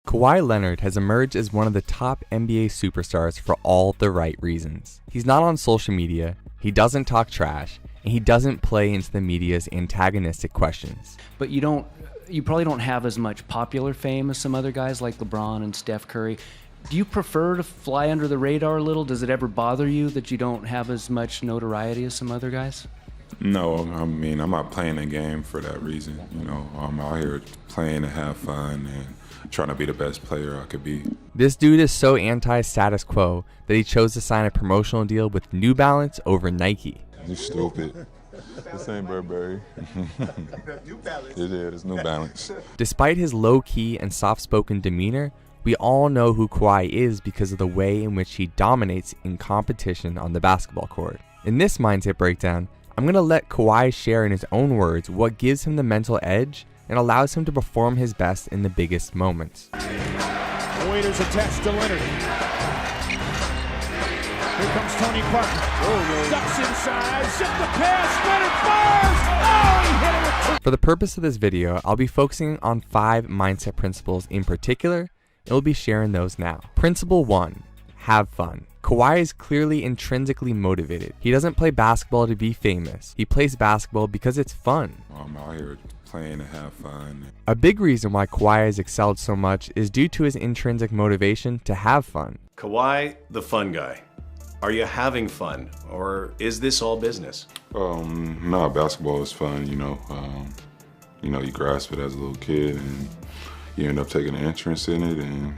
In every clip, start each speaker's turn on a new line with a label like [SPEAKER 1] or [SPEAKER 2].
[SPEAKER 1] Kawhi Leonard has emerged as one of the top NBA superstars for all the right reasons. He's not on social media, he doesn't talk trash, and he doesn't play into the media's antagonistic questions.
[SPEAKER 2] But you probably don't have as much popular fame as some other guys like LeBron and Steph Curry. Do you prefer to fly under the radar a little? Does it ever bother you that you don't have as much notoriety as some other guys?
[SPEAKER 3] No, I mean, I'm not playing the game for that reason. You know, I'm out here playing to have fun and trying to be the best player I could be.
[SPEAKER 1] This dude is so anti-status quo that he chose to sign a promotional deal with New Balance over Nike.
[SPEAKER 3] You stupid. This ain't Burberry. It is, it's New Balance.
[SPEAKER 1] Despite his low-key and soft-spoken demeanor, we all know who Kawhi is because of the way in which he dominates in competition on the basketball court. In this mindset breakdown, I'm going to let Kawhi share in his own words what gives him the mental edge and allows him to perform his best in the biggest moments.
[SPEAKER 4] Waiters attached to Leonard. Here comes Tony Parker. Ducks inside, zip the pass, Leonard fires! Oh, he hit it with two.
[SPEAKER 1] For the purpose of this video, I'll be focusing on 5 mindset principles in particular, and we'll be sharing those now. Principle 1, have fun. Kawhi is clearly intrinsically motivated. He doesn't play basketball to be famous. He plays basketball because it's fun.
[SPEAKER 3] I'm out here playing to have fun.
[SPEAKER 1] A big reason why Kawhi has excelled so much is due to his intrinsic motivation to have fun.
[SPEAKER 5] Kawhi, the fun guy. Are you having fun, or is this all business?
[SPEAKER 3] No, basketball is fun, you know. You grasp it as a little kid, and you end up taking an interest in it, and,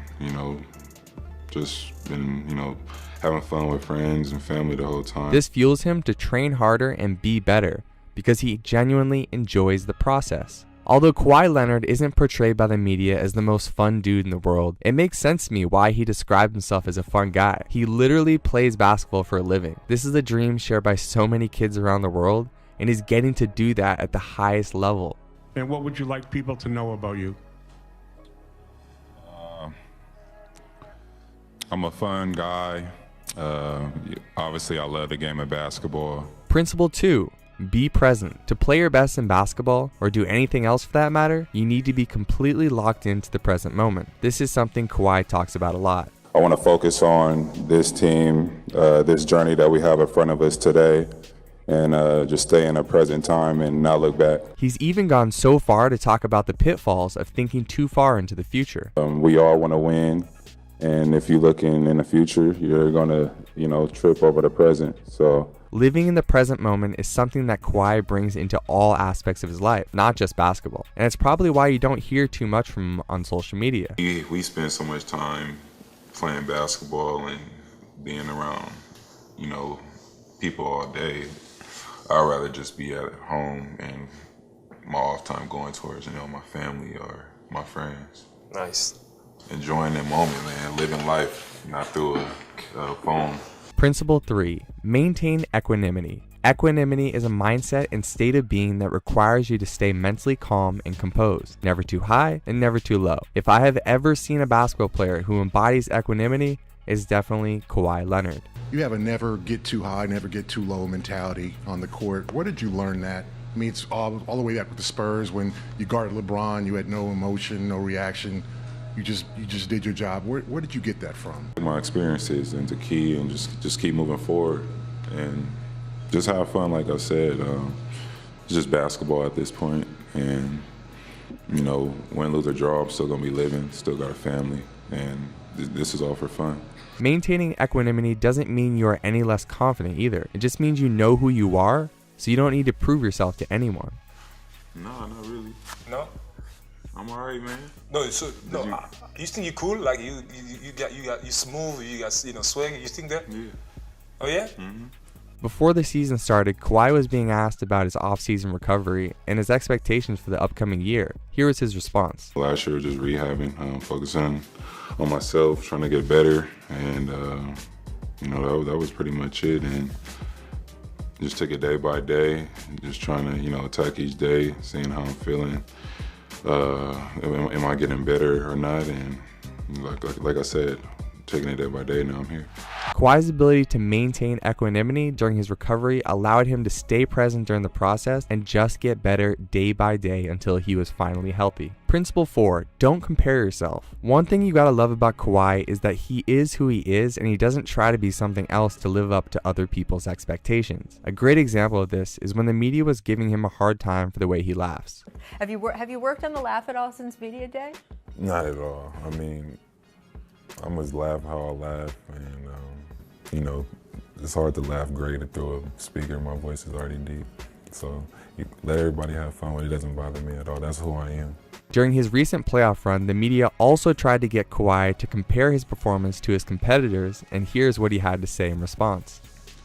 [SPEAKER 3] just been, having fun with friends and family the whole time.
[SPEAKER 1] This fuels him to train harder and be better because he genuinely enjoys the process. Although Kawhi Leonard isn't portrayed by the media as the most fun dude in the world, it makes sense to me why he described himself as a fun guy. He literally plays basketball for a living. This is a dream shared by so many kids around the world, and he's getting to do that at the highest level.
[SPEAKER 4] And what would you like people to know about you?
[SPEAKER 3] I'm a fun guy. Obviously, I love the game of basketball.
[SPEAKER 1] Principle 2. Be present. To play your best in basketball, or do anything else for that matter, you need to be completely locked into the present moment. This is something Kawhi talks about a lot.
[SPEAKER 3] I want to focus on this team, this journey that we have in front of us today, and just stay in the present time and not look back.
[SPEAKER 1] He's even gone so far to talk about the pitfalls of thinking too far into the future.
[SPEAKER 3] We all want to win, and if you're looking in the future, you're going to, trip over the present. So
[SPEAKER 1] living in the present moment is something that Kawhi brings into all aspects of his life, not just basketball. And it's probably why you don't hear too much from him on social media.
[SPEAKER 3] We spend so much time playing basketball and being around, people all day. I'd rather just be at home and my off time going towards, my family or my friends.
[SPEAKER 6] Nice.
[SPEAKER 3] Enjoying that moment, man. Living life, not through a phone.
[SPEAKER 1] Principle 3. Maintain equanimity. Equanimity is a mindset and state of being that requires you to stay mentally calm and composed, never too high and never too low. If I have ever seen a basketball player who embodies equanimity, it's definitely Kawhi Leonard.
[SPEAKER 7] You have a never get too high, never get too low mentality on the court. Where did you learn that? I mean, it's all the way back with the Spurs when you guarded LeBron, you had no emotion, no reaction. You just did your job. Where did you get that from?
[SPEAKER 3] My experiences and the key, and just keep moving forward and just have fun. Like I said, it's just basketball at this point, and win, lose or draw, I'm still gonna be living, still got a family, and this is all for fun.
[SPEAKER 1] Maintaining equanimity doesn't mean you are any less confident either. It just means you know who you are, so you don't need to prove yourself to anyone.
[SPEAKER 3] No, not really.
[SPEAKER 6] No.
[SPEAKER 3] I'm alright, man.
[SPEAKER 6] No, you think you cool? Like you smooth, you got swag. You think that?
[SPEAKER 3] Yeah.
[SPEAKER 6] Oh yeah.
[SPEAKER 3] Mm-hmm.
[SPEAKER 1] Before the season started, Kawhi was being asked about his off-season recovery and his expectations for the upcoming year. Here was his response.
[SPEAKER 3] Last year, just rehabbing, focusing on myself, trying to get better, and that was pretty much it. And just take it day by day, just trying to attack each day, seeing how I'm feeling. Am I getting better or not? And like I said, taking it day by day. Now I'm here.
[SPEAKER 1] Kawhi's ability to maintain equanimity during his recovery allowed him to stay present during the process and just get better day by day until he was finally healthy. Principle 4, don't compare yourself. One thing you gotta love about Kawhi is that he is who he is and he doesn't try to be something else to live up to other people's expectations. A great example of this is when the media was giving him a hard time for the way he laughs.
[SPEAKER 8] Have you worked on the laugh at all since Media Day?
[SPEAKER 3] Not at all. I mean, I must laugh how I laugh, and you know, it's hard to laugh great through a speaker. My voice is already deep, so you let everybody have fun with it. It doesn't bother me at all. That's who I am.
[SPEAKER 1] During his recent playoff run, the media also tried to get Kawhi to compare his performance to his competitors, and here's what he had to say in response.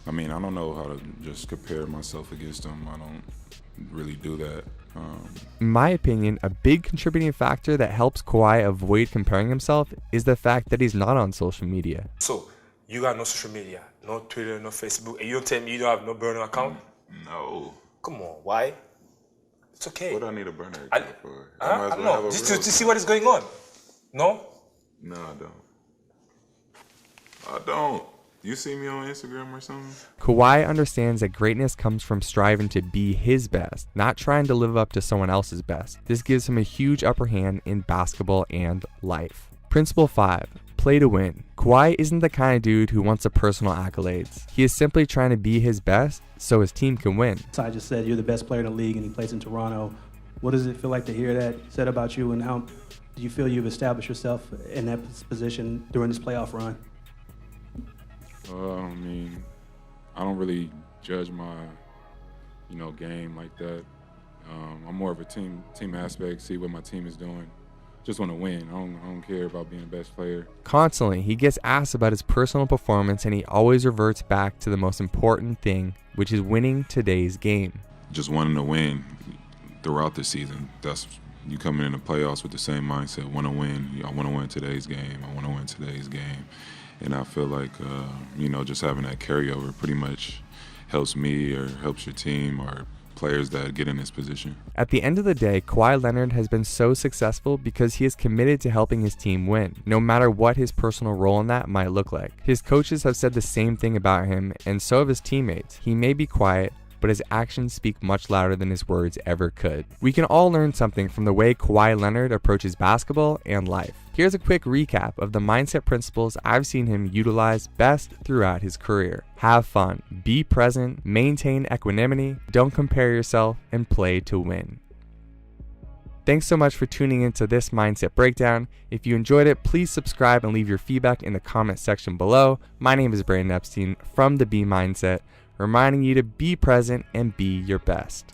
[SPEAKER 3] I mean, I don't know how to just compare myself against them. I don't really do that.
[SPEAKER 1] In my opinion, a big contributing factor that helps Kawhi avoid comparing himself is the fact that he's not on social media.
[SPEAKER 6] So, you got no social media, no Twitter, no Facebook, and you don't tell me you don't have no burner account?
[SPEAKER 3] No.
[SPEAKER 6] Come on, why? It's okay.
[SPEAKER 3] What do I need a burner account for?
[SPEAKER 6] I don't know, just to see what is going on. No?
[SPEAKER 3] No, I don't. I don't. You see me on Instagram or something?
[SPEAKER 1] Kawhi understands that greatness comes from striving to be his best, not trying to live up to someone else's best. This gives him a huge upper hand in basketball and life. Principle 5, play to win. Kawhi isn't the kind of dude who wants a personal accolades. He is simply trying to be his best so his team can win.
[SPEAKER 9] So I just said you're the best player in the league and he plays in Toronto. What does it feel like to hear that said about you, and how do you feel you've established yourself in that position during this playoff run?
[SPEAKER 3] I mean, I don't really judge my, game like that. I'm more of a team aspect, see what my team is doing. Just want to win. I don't care about being the best player.
[SPEAKER 1] Constantly, he gets asked about his personal performance and he always reverts back to the most important thing, which is winning today's game.
[SPEAKER 3] Just wanting to win throughout the season. That's you coming in the playoffs with the same mindset. Want to win. I want to win today's game. I want to win today's game. And I feel like, just having that carryover pretty much helps me or helps your team or players that get in this position.
[SPEAKER 1] At the end of the day, Kawhi Leonard has been so successful because he is committed to helping his team win, no matter what his personal role in that might look like. His coaches have said the same thing about him, and so have his teammates. He may be quiet, but his actions speak much louder than his words ever could. We can all learn something from the way Kawhi Leonard approaches basketball and life. Here's a quick recap of the mindset principles I've seen him utilize best throughout his career. Have fun, be present, maintain equanimity, don't compare yourself, and play to win. Thanks so much for tuning into this mindset breakdown. If you enjoyed it, please subscribe and leave your feedback in the comment section below. My name is Brandon Epstein from the B Mindset, reminding you to be present and be your best.